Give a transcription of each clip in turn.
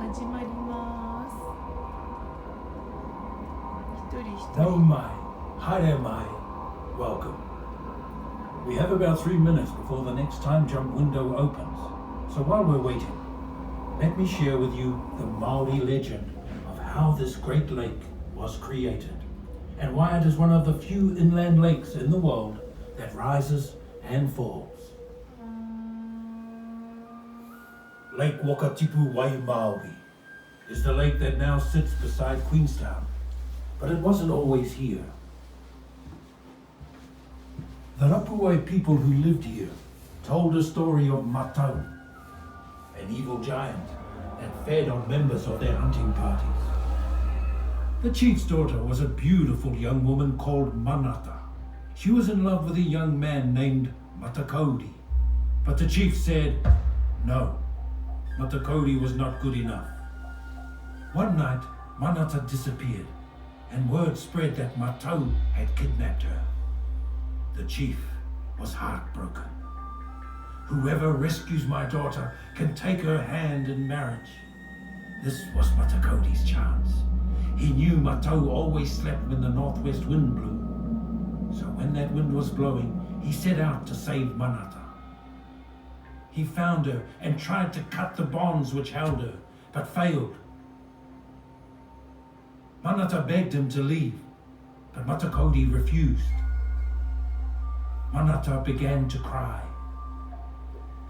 始まります。一人一人。Oh my, hi there my, welcome. We have about 3 minutes before the next time jump window opens. So while we're waiting, let me share with you the Maori legend of how this great lake was created and why it is one of the few inland lakes in the world that rises and falls. Lake Wakatipu Maori is the lake that now sits beside Queenstown, but it wasn't always here. The Rapue people who lived here told a story of Matau, an evil giant that fed on members of their hunting parties. The chief's daughter was a beautiful young woman called Manata. She was in love with a young man named Matakodi, but the chief said no. Matakodi was not good enough. One night, Manata disappeared, and word spread that Matau had kidnapped her. The chief was heartbroken. Whoever rescues my daughter can take her hand in marriage. This was Matakodi's chance. He knew Matau always slept when the northwest wind blew. So when that wind was blowing, he set out to save Manata. He found her and tried to cut the bonds which held her, but failed. Manata begged him to leave, but Matakodi refused. Manata began to cry.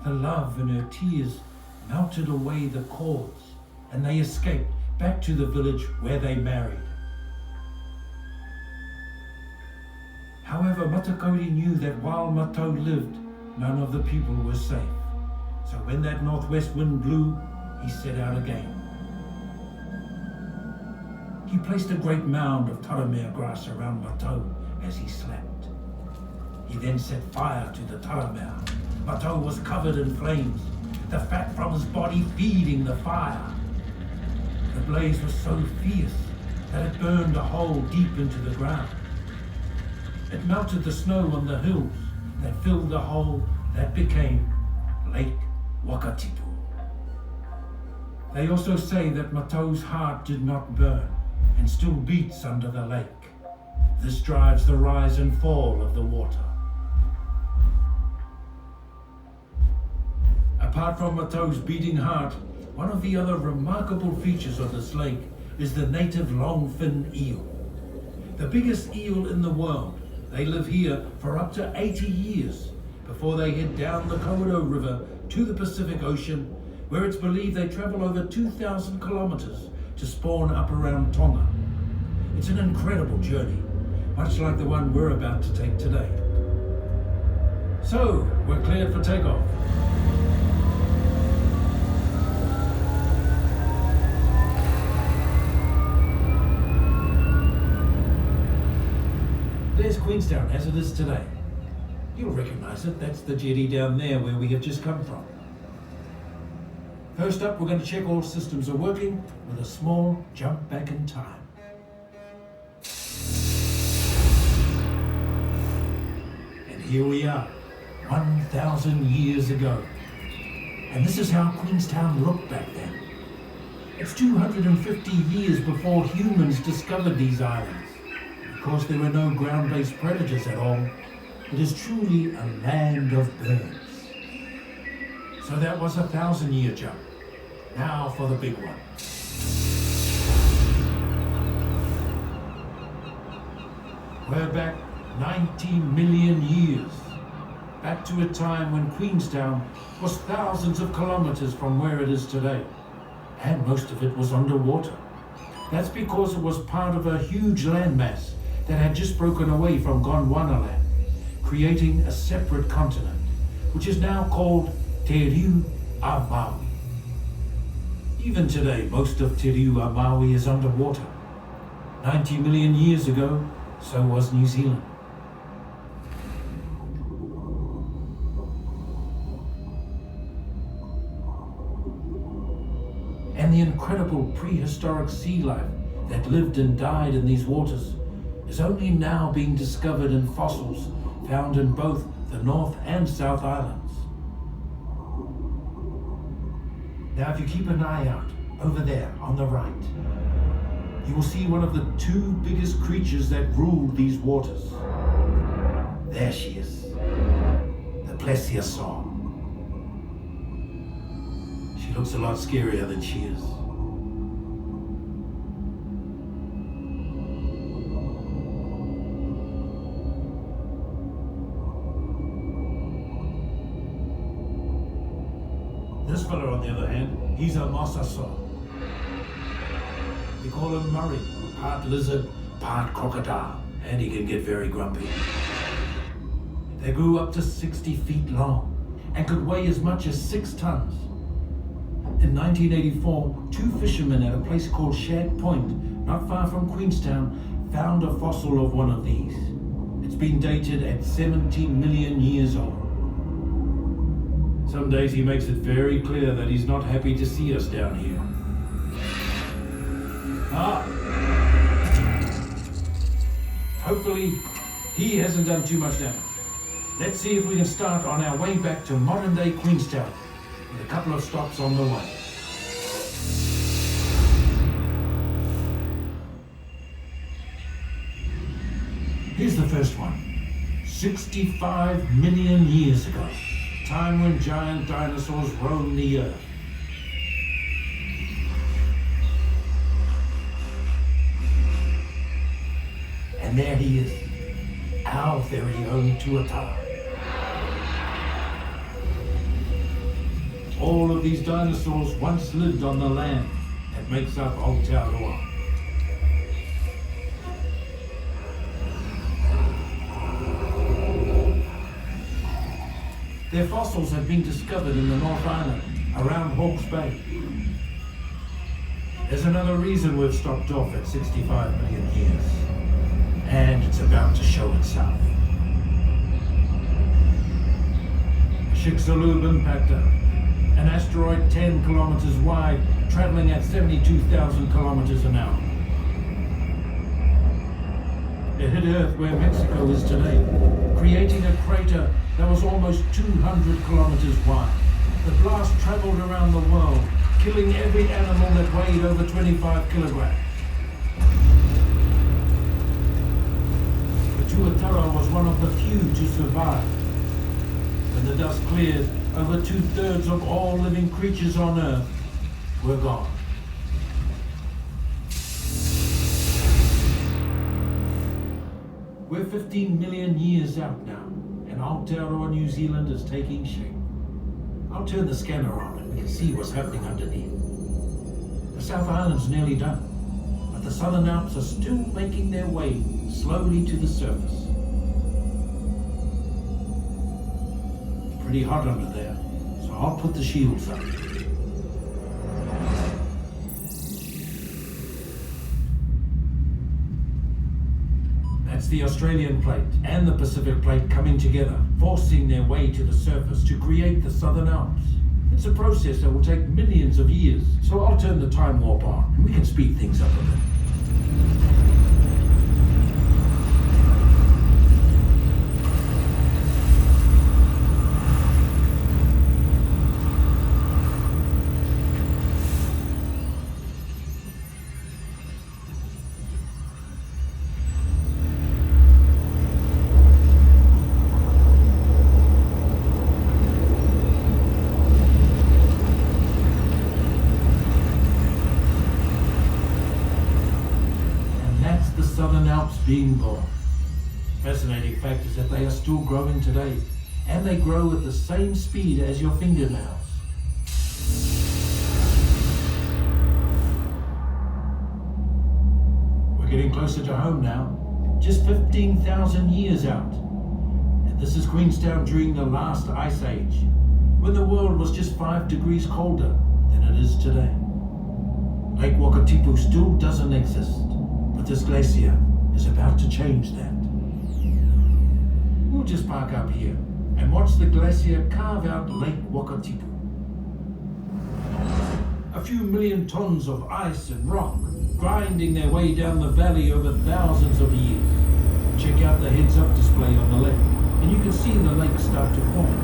The love in her tears melted away the cords, and they escaped back to the village where they married. However, Matakodi knew that while Matau lived, none of the people were safe. So when that northwest wind blew, he set out again. He placed a great mound of taramea grass around Matau as he slept. He then set fire to the taramea. Matau was covered in flames, the fat from his body feeding the fire. The blaze was so fierce that it burned a hole deep into the ground. It melted the snow on the hills that filled the hole that became Lake Wakatipu. They also say that Matau's heart did not burn and still beats under the lake. This drives the rise and fall of the water. Apart from Matau's beating heart, one of the other remarkable features of this lake is the native long-fin eel. The biggest eel in the world. They live here for up to 80 years before they head down the Kawerau River to the Pacific Ocean, where it's believed they travel over 2,000 kilometers to spawn up around Tonga. It's an incredible journey, much like the one we're about to take today. So, we're cleared for takeoff. There's Queenstown as it is today. You'll recognize it. That's the jetty down there where we have just come from. First up, we're going to check all systems are working with a small jump back in time. And here we are, 1,000 years ago. And this is how Queenstown looked back then. It's 250 years before humans discovered these islands. Of course, there were no ground-based predators at all. It is truly a land of birds. So that was a 1,000-year jump. Now for the big one. We're back 19 million years. Back to a time when Queenstown was thousands of kilometers from where it is today. And most of it was underwater. That's because it was part of a huge landmass that had just broken away from Gondwanaland, creating a separate continent, which is now called Te Riu a Maui. Even today, most of Te Riu a Maui is underwater. 90 million years ago, so was New Zealand. And the incredible prehistoric sea life that lived and died in these waters is only now being discovered in fossils found in both the North and South Islands. Now, if you keep an eye out, over there on the right, you will see one of the two biggest creatures that rule these waters. There she is, the plesiosaur. She looks a lot scarier than she is. This fella, on the other hand, he's a mosasaur. We call him Murray, part lizard, part crocodile, and he can get very grumpy. They grew up to 60 feet long and could weigh as much as 6 tons. In 1984, 2 fishermen at a place called Shad Point, not far from Queenstown, found a fossil of one of these. It's been dated at 70 million years old. Some days he makes it very clear that he's not happy to see us down here. Hopefully, he hasn't done too much damage. Let's see if we can start on our way back to modern-day Queenstown, with a couple of stops on the way. Here's the first one. 65 million years ago, time when giant dinosaurs roamed the earth. And there he is, our very own Tuatara. All of these dinosaurs once lived on the land that makes up Aotearoa. Their fossils have been discovered in the North Island, around Hawke's Bay. There's another reason we've stopped off at 65 million years. And it's about to show itself. Chicxulub impactor, an asteroid 10 kilometers wide, traveling at 72,000 kilometers an hour. It hit Earth where Mexico is today, creating a crater that was almost 200 kilometers wide. The blast traveled around the world, killing every animal that weighed over 25 kilograms. Tuatara was one of the few to survive. When the dust cleared, over 2/3 of all living creatures on Earth were gone. We're 15 million years out now, and Aotearoa, New Zealand is taking shape. I'll turn the scanner on and we can see what's happening underneath. The South Island's nearly done, but the Southern Alps are still making their way slowly to the surface. It's pretty hot under there, so I'll put the shields up. That's the Australian plate and the Pacific plate coming together, forcing their way to the surface to create the Southern Alps. It's a process that will take millions of years, so I'll turn the time warp on and we can speed things up a bit. Southern Alps being born. Fascinating fact is that they are still growing today, and they grow at the same speed as your fingernails. We're getting closer to home now, just 15,000 years out. And this is Queenstown during the last ice age, when the world was just 5 degrees colder than it is today. Lake Wakatipu still doesn't exist, but this glacier is about to change that. We'll just park up here and watch the glacier carve out Lake Wakatipu. A few million tons of ice and rock grinding their way down the valley over thousands of years. Check out the heads-up display on the left, and you can see the lake start to form.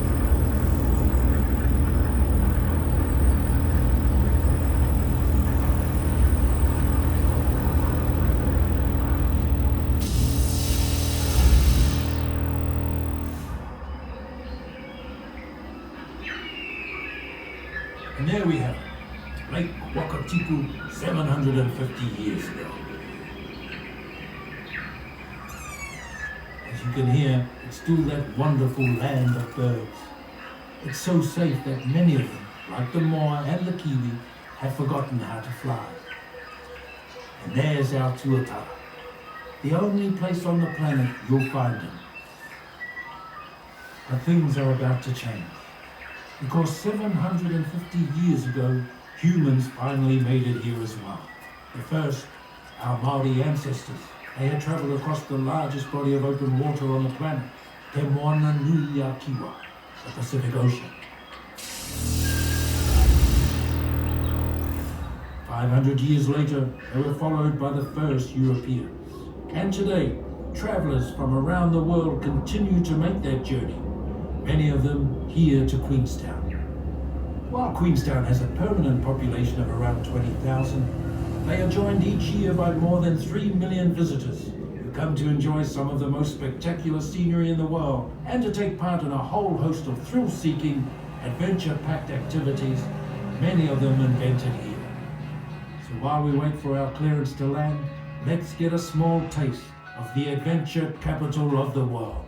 And there we have it, Lake Wakatipu 750 years ago. As you can hear, it's still that wonderful land of birds. It's so safe that many of them, like the moa and the kiwi, have forgotten how to fly. And there's our tuatara, the only place on the planet you'll find them. But things are about to change, because 750 years ago, humans finally made it here as well. The first, our Maori ancestors, they had travelled across the largest body of open water on the planet, Te Moana Nui a Kiwa, the Pacific Ocean. 500 years later, they were followed by the first Europeans. And today, travellers from around the world continue to make that journey, many of them here to Queenstown. While Queenstown has a permanent population of around 20,000, they are joined each year by more than 3 million visitors who come to enjoy some of the most spectacular scenery in the world and to take part in a whole host of thrill-seeking, adventure-packed activities, many of them invented here. So while we wait for our clearance to land, let's get a small taste of the adventure capital of the world.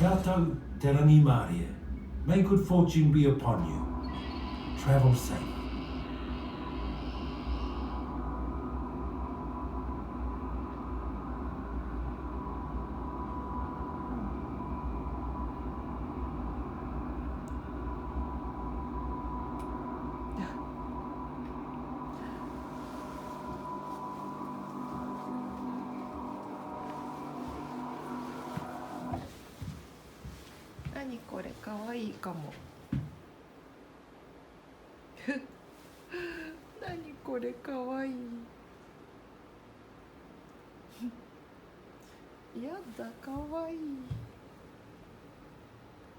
Kia tau te rangi Māria. May good fortune be upon you. Travel safe.何これかわいいかも何これかわいいやだかわいい